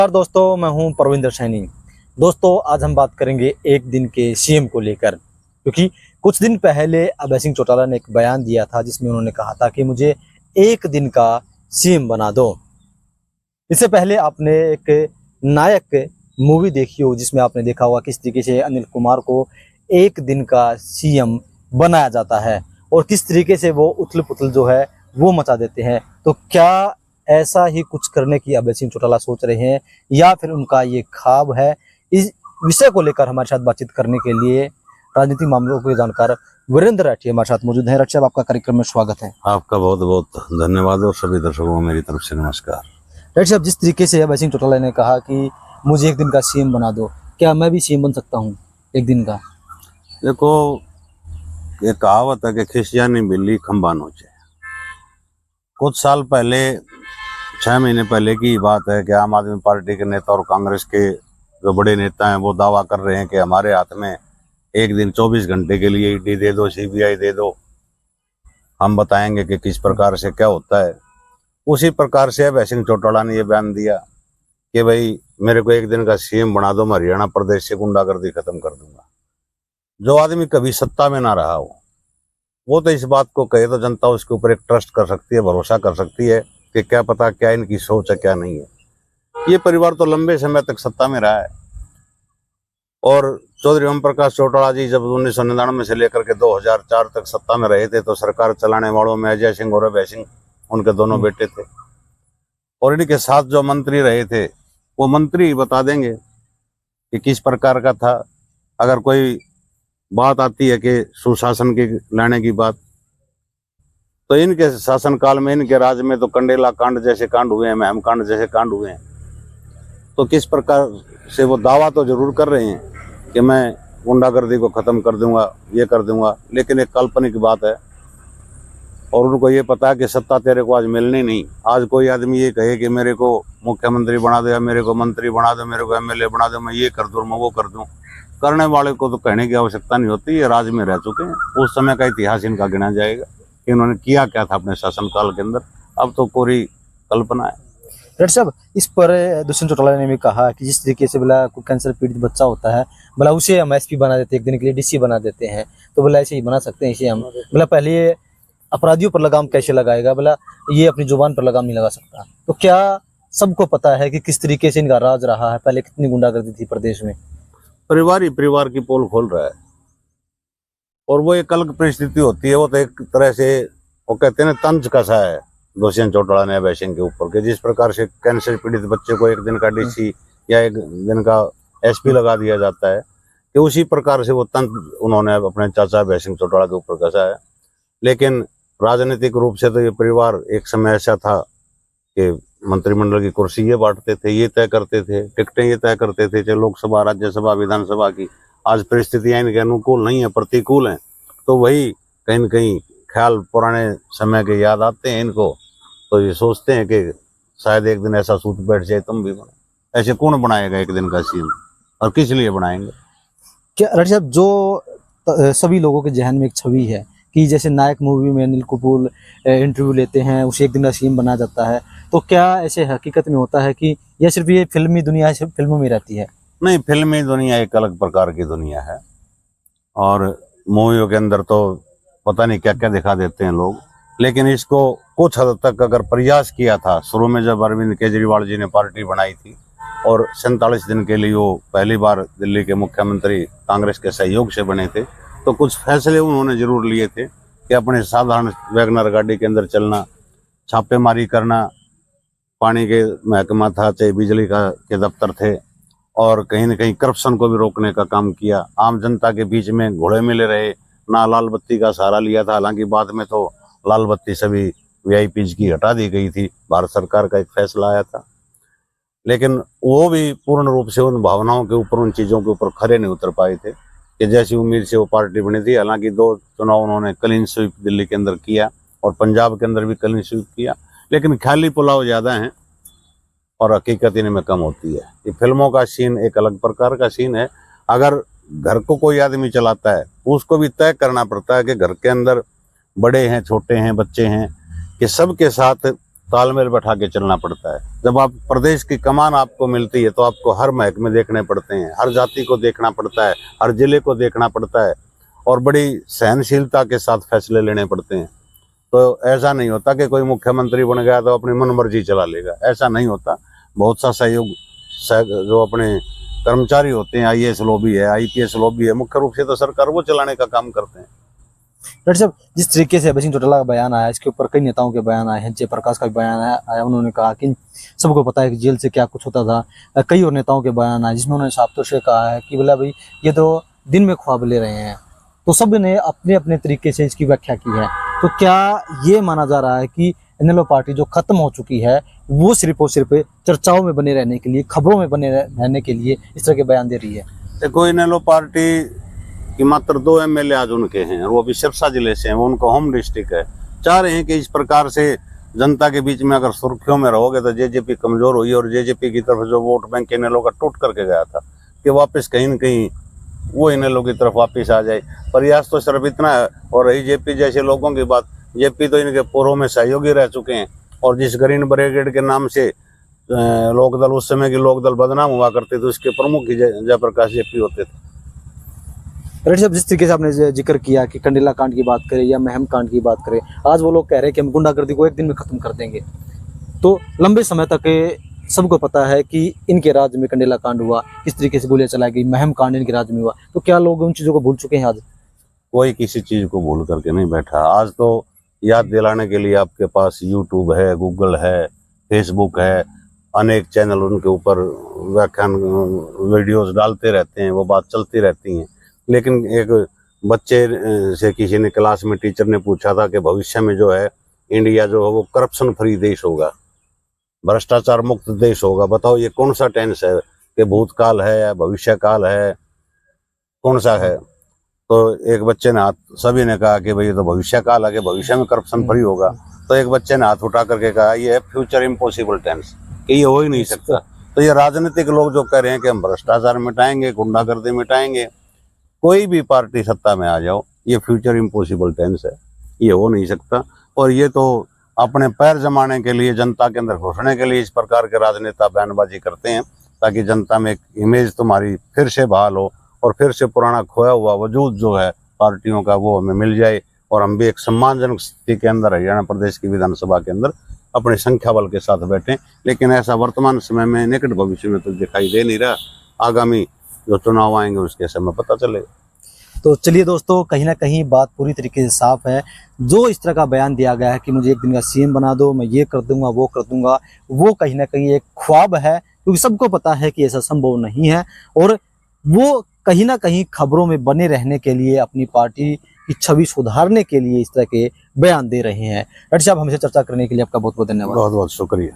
नमस्कार दोस्तों, मैं हूं परविंदर सैनी। दोस्तों, आज हम बात करेंगे एक दिन के सीएम को लेकर, क्योंकि कुछ दिन पहले अभय सिंह चौटाला ने एक बयान दिया था जिसमें उन्होंने कहा था कि मुझे एक दिन का सीएम बना दो। इससे पहले आपने एक नायक मूवी देखी हो जिसमें आपने देखा होगा किस तरीके से अनिल कुमार को एक दिन का सीएम बनाया जाता है और किस तरीके से वो उथल पुथल जो है वो मचा देते हैं। तो क्या ऐसा ही कुछ करने की अभय सिंह चौटाला सोच रहे हैं या फिर उनका ये ख्वाब है? इस विषय को लेकर हमारे साथ बातचीत करने के लिए राजनीतिक मामलों के जानकार वीरेंद्र राठी हमारे साथ मौजूद हैं। राठी साहब, आपका कार्यक्रम में स्वागत है। आपका बहुत बहुत धन्यवाद और सभी दर्शकों को मेरी तरफ से नमस्कार। राठी साहब, जिस तरीके से अभय सिंह चौटाला ने कहा कि मुझे एक दिन का सीएम बना दो, क्या मैं भी सीएम बन सकता हूँ एक दिन का? देखो, ये कहावत है कि खिसिया नहीं बिल्ली खंबा नोचे। कुछ साल पहले, 6 महीने पहले की बात है कि आम आदमी पार्टी के नेता और कांग्रेस के जो बड़े नेता हैं वो दावा कर रहे हैं कि हमारे हाथ में एक दिन 24 घंटे के लिए ईडी दे दो, सीबीआई दे दो, हम बताएंगे कि किस प्रकार से क्या होता है। उसी प्रकार से अभय सिंह चौटाला ने ये बयान दिया कि भाई मेरे को एक दिन का सीएम बना दो, मैं हरियाणा प्रदेश से गुंडागर्दी खत्म कर दूंगा। जो आदमी कभी सत्ता में ना रहा हो वो तो इस बात को कहे तो जनता उसके ऊपर एक ट्रस्ट कर सकती है, भरोसा कर सकती है कि क्या पता क्या इनकी सोच है क्या नहीं है। ये परिवार तो लंबे समय तक सत्ता में रहा है और चौधरी ओम प्रकाश चौटाला जी जब 1999 से लेकर के 2004 तक सत्ता में रहे थे तो सरकार चलाने वालों में अजय सिंह और अभय सिंह उनके दोनों बेटे थे और इनके साथ जो मंत्री रहे थे वो मंत्री बता देंगे कि किस प्रकार का था। अगर कोई बात आती है कि सुशासन के लाने की बात, तो इनके शासनकाल में, इनके राज में तो कंडेला कांड जैसे कांड हुए हैं, महम कांड जैसे कांड हुए हैं। तो किस प्रकार से वो दावा तो जरूर कर रहे हैं कि मैं गुंडागर्दी को खत्म कर दूंगा, ये कर दूंगा, लेकिन एक काल्पनिक बात है और उनको ये पता है कि सत्ता तेरे को आज मिलनी नहीं। आज कोई आदमी ये कहे कि मेरे को मुख्यमंत्री बना दो या मेरे को मंत्री बना दो, मेरे को एमएलए बना दो, मैं ये कर दूं, मैं वो कर दूं, करने वाले को तो कहने की आवश्यकता नहीं होती। ये राज में रह चुके हैं, उस समय का इतिहास इनका गिना जाएगा कि इन्होंने किया क्या था अपने शासनकाल के अंदर। अब तो पूरी कल्पना है। राठी साहब, इस पर दुष्यंत चौटाला ने भी कहा कि जिस तरीके से बोला कोई कैंसर पीड़ित बच्चा होता है, बोला उसे हम एसपी बना देते हैं, एक दिन के लिए डीसी बना देते हैं, तो बोला ऐसे ही बना सकते हैं इसे हम। बोला पहले ये अपराधियों पर लगाम कैसे लगाएगा, बोला ये अपनी जुबान पर लगाम नहीं लगा सकता। तो क्या सबको पता है कि किस तरीके से इनका राज रहा है, पहले कितनी गुंडागर्दी थी प्रदेश में? परिवार ही परिवार की पोल खोल रहा है और वो एक अलग परिस्थिति होती है। वो तो एक तरह से वो कहते हैं ना, तंज कसा है दुष्यंत चौटाला ने अभय सिंह के ऊपर कि जिस प्रकार से कैंसर पीड़ित बच्चे को एक दिन का डीसी या एक दिन का एसपी लगा दिया जाता है, कि उसी प्रकार से वो तंज उन्होंने अपने चाचा अभय सिंह चौटाला के ऊपर कसा है। लेकिन राजनीतिक रूप से तो ये परिवार एक समय ऐसा था कि मंत्रिमंडल की कुर्सी ये बांटते थे, ये तय करते थे, टिकटें ये तय करते थे, चाहे लोकसभा, राज्यसभा, विधानसभा की। आज परिस्थितियां इनके अनुकूल नहीं है, प्रतिकूल हैं, तो वही कहीं न कहीं ख्याल पुराने समय के याद आते हैं इनको। तो ये सोचते हैं कि शायद एक दिन ऐसा सूत बैठ जाए तुम भी बनो। ऐसे कौन बनाएगा एक दिन का सीन और किस लिए बनाएंगे? क्या राठी साहब, जो सभी लोगों के जहन में एक छवि है कि जैसे नायक मूवी में अनिल कपूर इंटरव्यू लेते हैं, उसे एक दिन का सीएम बनाया जाता है, तो क्या ऐसे हकीकत में होता है कि यह सिर्फ ये फिल्मी दुनिया सिर्फ फिल्मों में रहती है? नहीं, फिल्मी दुनिया एक अलग प्रकार की दुनिया है और मूवियों के अंदर तो पता नहीं क्या क्या दिखा देते हैं लोग। लेकिन इसको कुछ हद तक अगर प्रयास किया था, शुरू में जब अरविंद केजरीवाल जी ने पार्टी बनाई थी और 47 दिन के लिए वो पहली बार दिल्ली के मुख्यमंत्री कांग्रेस के सहयोग से बने थे, तो कुछ फैसले उन्होंने जरूर लिए थे कि अपने साधारण वैगनर गाड़ी के अंदर चलना, छापेमारी करना, पानी के महकमा था, चाहे बिजली का के दफ्तर थे, और कहीं न कहीं करप्शन को भी रोकने का काम किया। आम जनता के बीच में घुले मिले रहे, ना लाल बत्ती का सहारा लिया था। हालांकि बाद में तो लाल बत्ती सभी वीआईपीज की हटा दी गई थी, भारत सरकार का एक फैसला आया था, लेकिन वो भी पूर्ण रूप से उन भावनाओं के ऊपर, उन चीज़ों के ऊपर खरे नहीं उतर पाए थे कि जैसी उम्मीद से वो पार्टी बनी थी। हालांकि 2 चुनाव उन्होंने क्लीन स्वीप दिल्ली के अंदर किया और पंजाब के अंदर भी क्लीन स्वीप किया, लेकिन ख्याली पुलाव ज़्यादा हैं और हकीकत इनमें कम होती है। ये फिल्मों का सीन एक अलग प्रकार का सीन है। अगर घर को कोई आदमी चलाता है उसको भी तय करना पड़ता है कि घर के अंदर बड़े हैं, छोटे हैं, बच्चे हैं, कि सबके साथ तालमेल बैठा के चलना पड़ता है। जब आप प्रदेश की कमान आपको मिलती है तो आपको हर महकमे देखने पड़ते हैं, हर जाति को देखना पड़ता है, हर जिले को देखना पड़ता है और बड़ी सहनशीलता के साथ फैसले लेने पड़ते हैं। तो ऐसा नहीं होता कि कोई मुख्यमंत्री बन गया तो अपनी मनमर्जी चला लेगा, ऐसा नहीं होता। बहुत सा सहयोग जो अपने कर्मचारी होते हैं, आईएएस लॉबी है, आईपीएस लॉबी है, मुख्य रूप से तो सरकार वो चलाने का काम करते हैं। डॉक्टर साहब, जिस तरीके से अभय सिंह चौटाला का बयान आया, इसके ऊपर कई नेताओं के बयान आए हैं, जयप्रकाश का भी बयान आया, उन्होंने कहा कि सबको पता है कि जेल से क्या कुछ होता था। कई और नेताओं के बयान आए जिसमें उन्होंने साफ तौर से कहा है कि बोला भाई ये तो दिन में ख्वाब ले रहे हैं। तो सब ने अपने अपने तरीके से इसकी व्याख्या की है। तो क्या ये माना जा रहा है कि इनेलो पार्टी जो खत्म हो चुकी है वो सिर्फ और सिर्फ चर्चाओं में बने रहने के लिए, खबरों में बने रहने के लिए इस तरह के बयान दे रही है? देखो, इनेलो पार्टी कि मात्र 2 एमएलए आज उनके हैं और वो भी सिरसा जिले से हैं, वो उनका होम डिस्ट्रिक्ट है। चाह रहे हैं कि इस प्रकार से जनता के बीच में अगर सुर्खियों में रहोगे तो जेजेपी कमजोर हुई और जेजेपी की तरफ जो वोट बैंक इनेलो का टूट करके गया था कि वापस कहीं न कहीं वो इनेलो की तरफ वापस आ जाए। प्रयास तो सिर्फ इतना है। और रही जेपी जैसे लोगों की बात, जेपी तो इनके पूर्व में सहयोगी रह चुके हैं और जिस ग्रीन ब्रिगेड के नाम से लोकदल, उस समय की लोकदल बदनाम हुआ करते थे, उसके प्रमुख ही जयप्रकाश जेपी होते थे। रेड्डी साहब, जिस तरीके से आपने जिक्र किया कि कंडेला कांड की बात करें या महम कांड की बात करें, आज वो लोग कह रहे हैं कि हम गुंडागर्दी को एक दिन में खत्म कर देंगे। तो लंबे समय तक सबको पता है कि इनके राज्य में कंडेला कांड हुआ, किस तरीके से गोलियां चलाई गई, महम कांड इनके राज्य में हुआ। तो क्या लोग उन चीजों को भूल चुके हैं? आज कोई किसी चीज को भूल करके नहीं बैठा। आज तो याद दिलाने के लिए आपके पास यूट्यूब है, गूगल है, फेसबुक है, अनेक चैनल उनके ऊपर व्याख्यान वीडियोस डालते रहते हैं, वो बात चलती रहती हैं। लेकिन एक बच्चे से किसी ने क्लास में टीचर ने पूछा था कि भविष्य में जो है इंडिया जो है वो करप्शन फ्री देश होगा, भ्रष्टाचार मुक्त देश होगा। बताओ ये कौन सा टेंस है कि भूतकाल है या भविष्य काल है, कौन सा है? तो एक बच्चे ने सभी ने कहा कि भाई ये तो भविष्य काल है कि भविष्य में करप्शन फ्री होगा। तो एक बच्चे ने हाथ उठा करके कहा ये है फ्यूचर इम्पॉसिबल टेंस, कि ये हो ही नहीं सकता। तो ये राजनीतिक लोग जो कह रहे हैं कि हम भ्रष्टाचार मिटाएंगे, गुंडागर्दी मिटाएंगे, कोई भी पार्टी सत्ता में आ जाओ, ये फ्यूचर इम्पॉसिबल टेंस है, ये हो नहीं सकता। और ये तो अपने पैर जमाने के लिए, जनता के अंदर घुसने के लिए इस प्रकार के राजनेता बयानबाजी करते हैं ताकि जनता में एक इमेज तुम्हारी फिर से बहाल हो और फिर से पुराना खोया हुआ वजूद जो है पार्टियों का वो हमें मिल जाए और हम भी एक सम्मानजनक स्थिति के अंदर हरियाणा प्रदेश की विधानसभा के अंदर अपने संख्या बल के साथ बैठें। लेकिन ऐसा वर्तमान समय में निकट भविष्य में तो दिखाई दे नहीं रहा। आगामी जो चुनाव आएंगे उसके समय पता चलेगा। तो चलिए दोस्तों, कहीं ना कहीं बात पूरी तरीके से साफ है। जो इस तरह का बयान दिया गया है कि मुझे एक दिन का सीएम बना दो, मैं ये कर दूंगा, वो कर दूंगा, वो कहीं ना कहीं एक ख्वाब है, क्योंकि सबको पता है कि ऐसा संभव नहीं है। और वो कहीं ना कहीं खबरों में बने रहने के लिए, अपनी पार्टी की छवि सुधारने के लिए इस तरह के बयान दे रहे हैं। डॉक्टर साहब, हमसे चर्चा करने के लिए आपका बहुत बहुत धन्यवाद। बहुत बहुत शुक्रिया।